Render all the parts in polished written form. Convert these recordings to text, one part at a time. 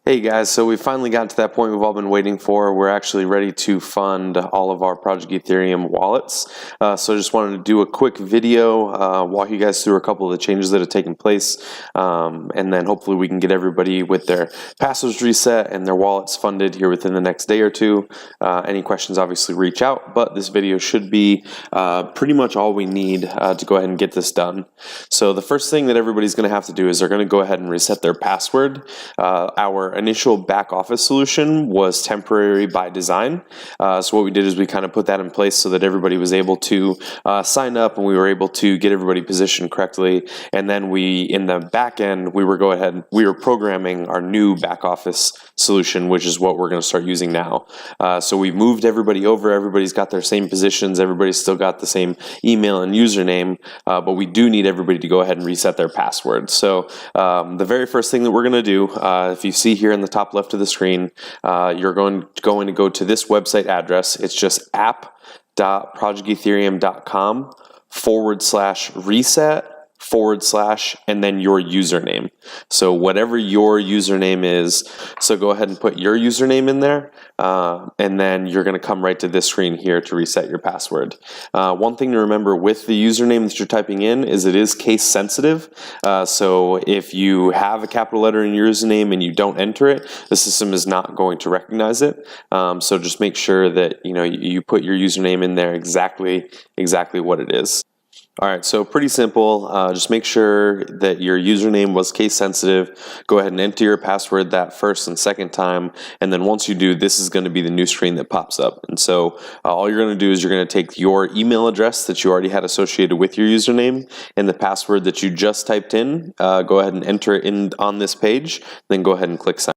Hey guys, so we finally got to that point we've all been waiting for. We're actually ready to fund all of our Project Ethereum wallets. So I just wanted to do a quick video, walk you guys through a couple of the changes that have taken place, and then hopefully we can get everybody with their passwords reset and their wallets funded here within the next day or two. Any questions, obviously reach out, but this video should be pretty much all we need to go ahead and get this done. So the first thing that everybody's going to have to do is they're going to go ahead and reset their password. Our initial back office solution was temporary by design. So what we did is we kind of put that in place so that everybody was able to sign up and we were able to get everybody positioned correctly. And then in the back end, we were programming our new back office solution, which is what we're going to start using now. So we moved everybody over. Everybody's got their same positions. Everybody's still got the same email and username, but we do need everybody to go ahead and reset their password. So the very first thing that we're going to do, if you see here in the top left of the screen, you're going to go to this website address. It's just app.projectethereum.com/reset/ and then your username. So whatever your username is, so go ahead and put your username in there, and then you're going to come right to this screen here to reset your password. One thing to remember with the username that you're typing in is it is case sensitive. So if you have a capital letter in your username and you don't enter it, the system is not going to recognize it. So just make sure that you put your username in there exactly what it is. All right, so pretty simple. Just make sure that your username was case sensitive. Go ahead and enter your password that first and second time, and then once you do, this is going to be the new screen that pops up. And so all you're going to do is you're going to take your email address that you already had associated with your username and the password that you just typed in. Go ahead and enter it in on this page, then go ahead and click sign.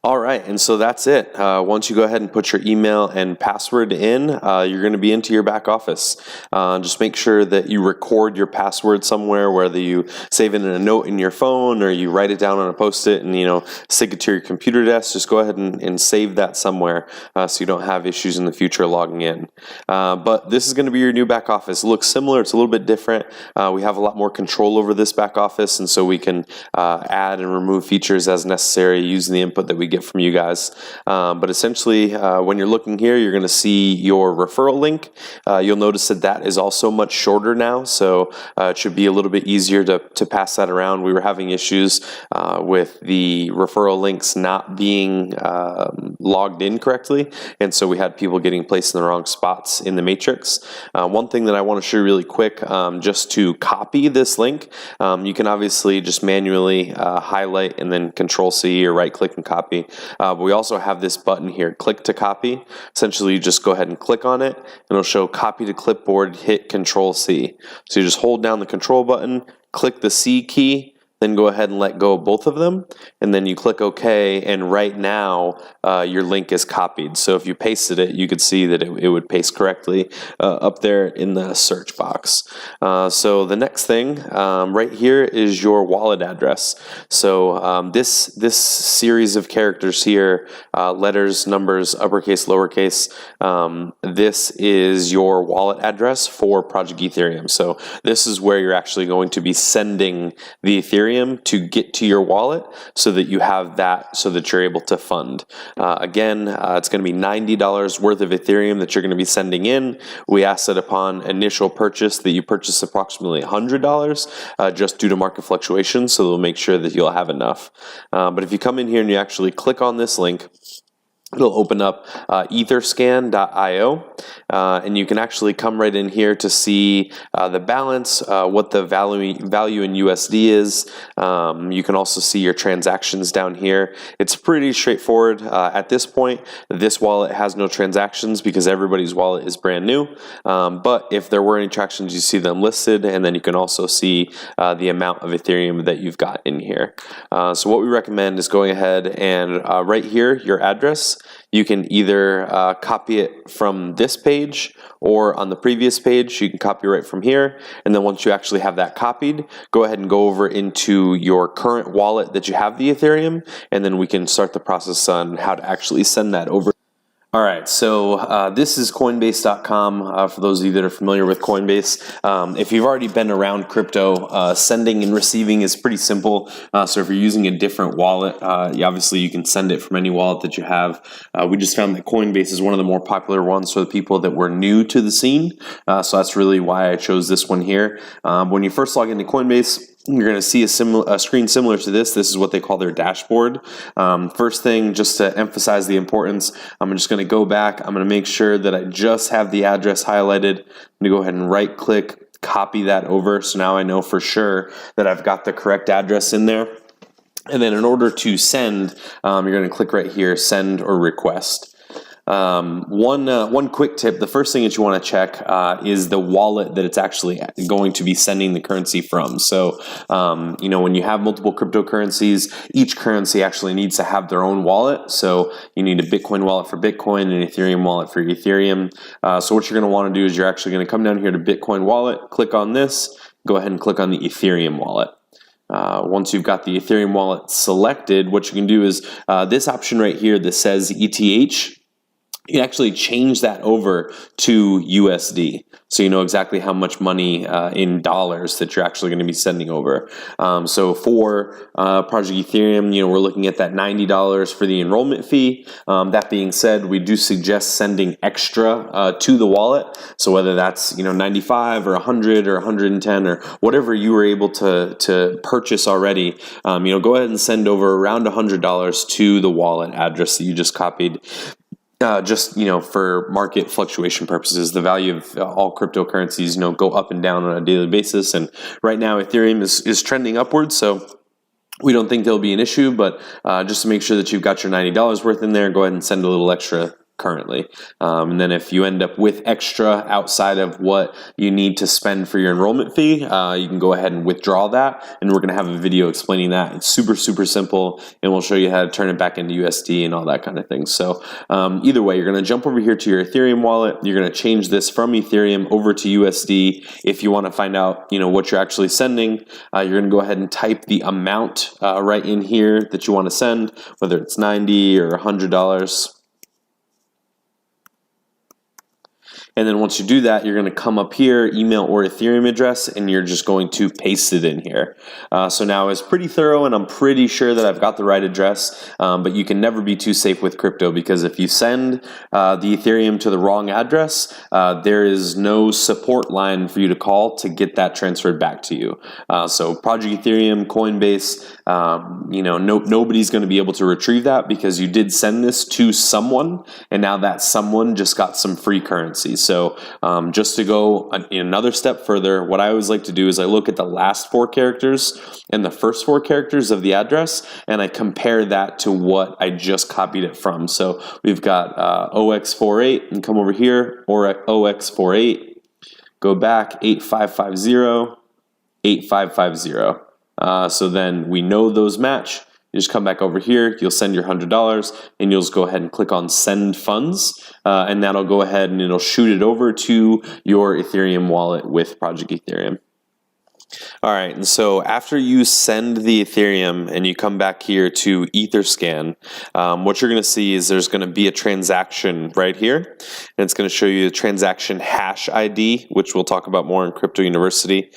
All right, and so that's it. Once you go ahead and put your email and password in, you're going to be into your back office. Just make sure that you record your password somewhere, whether you save it in a note in your phone or you write it down on a Post-it and stick it to your computer desk. Just go ahead and save that somewhere so you don't have issues in the future logging in. But this is going to be your new back office. It looks similar. It's a little bit different. We have a lot more control over this back office, and so we can add and remove features as necessary using the input that we get from you guys. But essentially, when you're looking here, you're going to see your referral link. You'll notice that is also much shorter now, so it should be a little bit easier to pass that around. We were having issues with the referral links not being logged in correctly, and so we had people getting placed in the wrong spots in the matrix. One thing that I want to show you really quick, just to copy this link, you can obviously just manually highlight and then Control-C or right-click and copy. But we also have this button here, click to copy. Essentially, you just go ahead and click on it, and it'll show copy to clipboard, hit Control-C. So you just hold down the Control button, click the C key, then go ahead and let go of both of them, and then you click OK, and right now your link is copied. So if you pasted it, you could see that it would paste correctly up there in the search box. So the next thing right here is your wallet address. So this series of characters here, letters, numbers, uppercase, lowercase, this is your wallet address for Project Ethereum. So this is where you're actually going to be sending the Ethereum to get to your wallet so that you have that so that you're able to fund. Again, it's going to be $90 worth of Ethereum that you're going to be sending in. We ask that upon initial purchase that you purchase approximately $100 just due to market fluctuations, so they'll make sure that you'll have enough. But if you come in here and you actually click on this link, it'll open up etherscan.io, and you can actually come right in here to see the balance, what the value in USD is. You can also see your transactions down here. It's pretty straightforward. At this point, this wallet has no transactions because everybody's wallet is brand new. But if there were any transactions, you see them listed, and then you can also see the amount of Ethereum that you've got in here. So what we recommend is going ahead and right here, your address. You can either copy it from this page or on the previous page. You can copy right from here, and then once you actually have that copied, go ahead and go over into your current wallet that you have the Ethereum, and then we can start the process on how to actually send that over. All right, so this is Coinbase.com. For those of you that are familiar with Coinbase, if you've already been around crypto, sending and receiving is pretty simple. So if you're using a different wallet, obviously you can send it from any wallet that you have. We just found that Coinbase is one of the more popular ones for the people that were new to the scene. So that's really why I chose this one here. When you first log into Coinbase, you're going to see a screen similar to this. This is what they call their dashboard. First thing, just to emphasize the importance, I'm just going to go back. I'm going to make sure that I just have the address highlighted. I'm going to go ahead and right click, copy that over. So now I know for sure that I've got the correct address in there. And then in order to send, you're going to click right here, send or request. One quick tip, the first thing that you want to check is the wallet that it's actually going to be sending the currency from. So, when you have multiple cryptocurrencies, each currency actually needs to have their own wallet. So you need a Bitcoin wallet for Bitcoin, an Ethereum wallet for Ethereum. So what you're going to want to do is you're actually going to come down here to Bitcoin wallet, click on this, go ahead and click on the Ethereum wallet. Once you've got the Ethereum wallet selected, what you can do is this option right here that says ETH, you actually change that over to USD. So you know exactly how much money in dollars that you're actually going to be sending over. So for Project Ethereum, we're looking at that $90 for the enrollment fee. That being said, we do suggest sending extra to the wallet. So whether that's 95 or 100 or 110 or whatever you were able to purchase already, go ahead and send over around $100 to the wallet address that you just copied. For market fluctuation purposes, the value of all cryptocurrencies, go up and down on a daily basis. And right now, Ethereum is trending upwards. So we don't think there'll be an issue, but just to make sure that you've got your $90 worth in there, go ahead and send a little extra currently. And then if you end up with extra outside of what you need to spend for your enrollment fee, you can go ahead and withdraw that. And we're going to have a video explaining that. It's super, super simple. And we'll show you how to turn it back into USD and all that kind of thing. So either way, you're going to jump over here to your Ethereum wallet. You're going to change this from Ethereum over to USD. If you want to find out, what you're actually sending, you're going to go ahead and type the amount right in here that you want to send, whether it's $90 or $100. And then once you do that, you're going to come up here, email or Ethereum address, and you're just going to paste it in here. So now it's pretty thorough, and I'm pretty sure that I've got the right address, but you can never be too safe with crypto, because if you send the Ethereum to the wrong address, there is no support line for you to call to get that transferred back to you. So Project Ethereum, Coinbase, nobody's going to be able to retrieve that, because you did send this to someone, and now that someone just got some free currency. So just to go another step further, what I always like to do is I look at the last 4 characters and the first 4 characters of the address, and I compare that to what I just copied it from. So we've got OX48, and come over here, or OX48, go back 8550, 8550. So then we know those match. You just come back over here, you'll send your $100, and you'll just go ahead and click on send funds, and that'll go ahead and it'll shoot it over to your Ethereum wallet with Project Ethereum. All right, and so after you send the Ethereum and you come back here to Etherscan, what you're going to see is there's going to be a transaction right here, and it's going to show you the transaction hash ID, which we'll talk about more in Crypto University,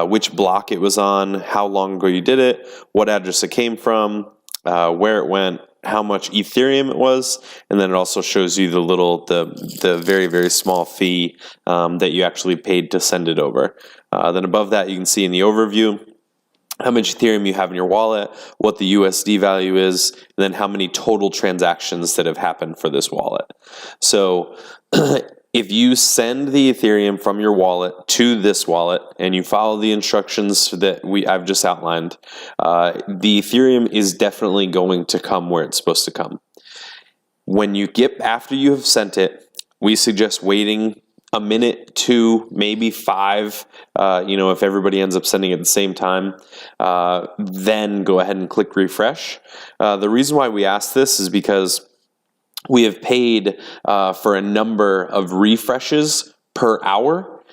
which block it was on, how long ago you did it, what address it came from, where it went, how much Ethereum it was, and then it also shows you the very, very small fee that you actually paid to send it over. Then above that, you can see in the overview how much Ethereum you have in your wallet, what the USD value is, and then how many total transactions that have happened for this wallet. So if you send the Ethereum from your wallet to this wallet and you follow the instructions that I've just outlined, the Ethereum is definitely going to come where it's supposed to come. After you have sent it, we suggest waiting a minute, 2, maybe 5, if everybody ends up sending it at the same time, then go ahead and click refresh. The reason why we ask this is because we have paid for a number of refreshes per hour,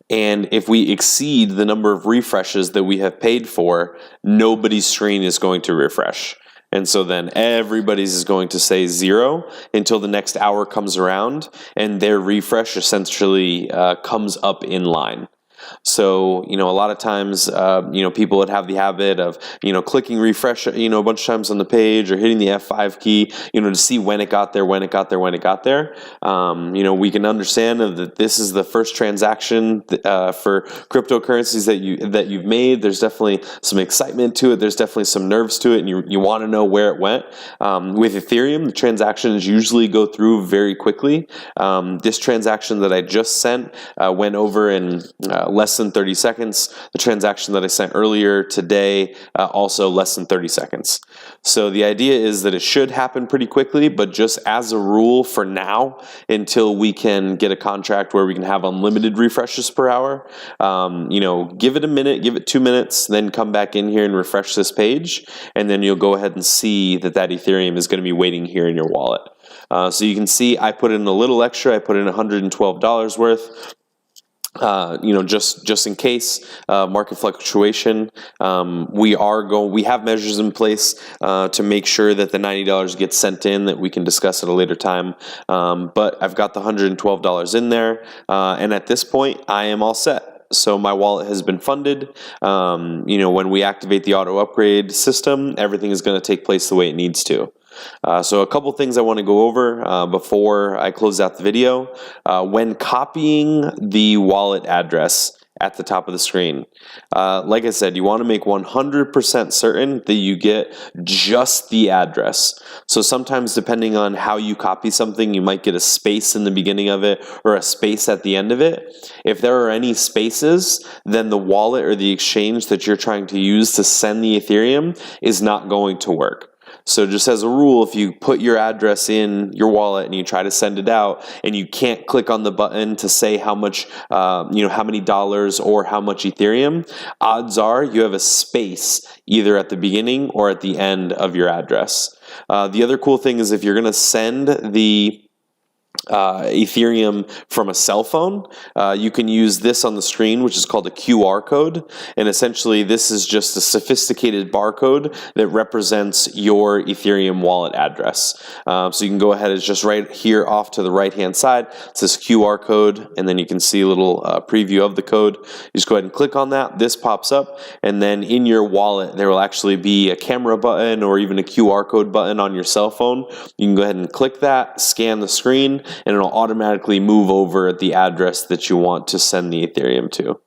and if we exceed the number of refreshes that we have paid for, nobody's screen is going to refresh. And so then everybody's is going to say 0 until the next hour comes around, and their refresh essentially comes up in line. So, a lot of times, people would have the habit of, clicking refresh, a bunch of times on the page, or hitting the F5 key, to see when it got there. We can understand that this is the first transaction for cryptocurrencies that you've made. There's definitely some excitement to it. There's definitely some nerves to it, and you want to know where it went. With Ethereum, the transactions usually go through very quickly. This transaction that I just sent went over in less than 30 seconds. The transaction that I sent earlier today, also less than 30 seconds. So the idea is that it should happen pretty quickly, but just as a rule for now, until we can get a contract where we can have unlimited refreshes per hour, give it a minute, give it 2 minutes, then come back in here and refresh this page, and then you'll go ahead and see that Ethereum is going to be waiting here in your wallet. So you can see I put in a little extra. I put in $112 worth. Just in case market fluctuation, we have measures in place to make sure that the $90 gets sent in, that we can discuss at a later time. But I've got the $112 in there, and at this point, I am all set. So my wallet has been funded. When we activate the auto upgrade system, everything is going to take place the way it needs to. So a couple things I want to go over before I close out the video. When copying the wallet address at the top of the screen, like I said, you want to make 100% certain that you get just the address. So sometimes, depending on how you copy something, you might get a space in the beginning of it or a space at the end of it. If there are any spaces, then the wallet or the exchange that you're trying to use to send the Ethereum is not going to work. So just as a rule, if you put your address in your wallet and you try to send it out and you can't click on the button to say how much, how many dollars or how much Ethereum, odds are you have a space either at the beginning or at the end of your address. The other cool thing is if you're going to send the Ethereum from a cell phone, you can use this on the screen, which is called a QR code, and essentially this is just a sophisticated barcode that represents your Ethereum wallet address. So you can go ahead, it's just right here off to the right hand side. It says QR code, and then you can see a little preview of the code. You just go ahead and click on that. This pops up, and then in your wallet there will actually be a camera button or even a QR code button on your cell phone. You can go ahead and click that, scan the screen, and it'll automatically move over the address that you want to send the Ethereum to.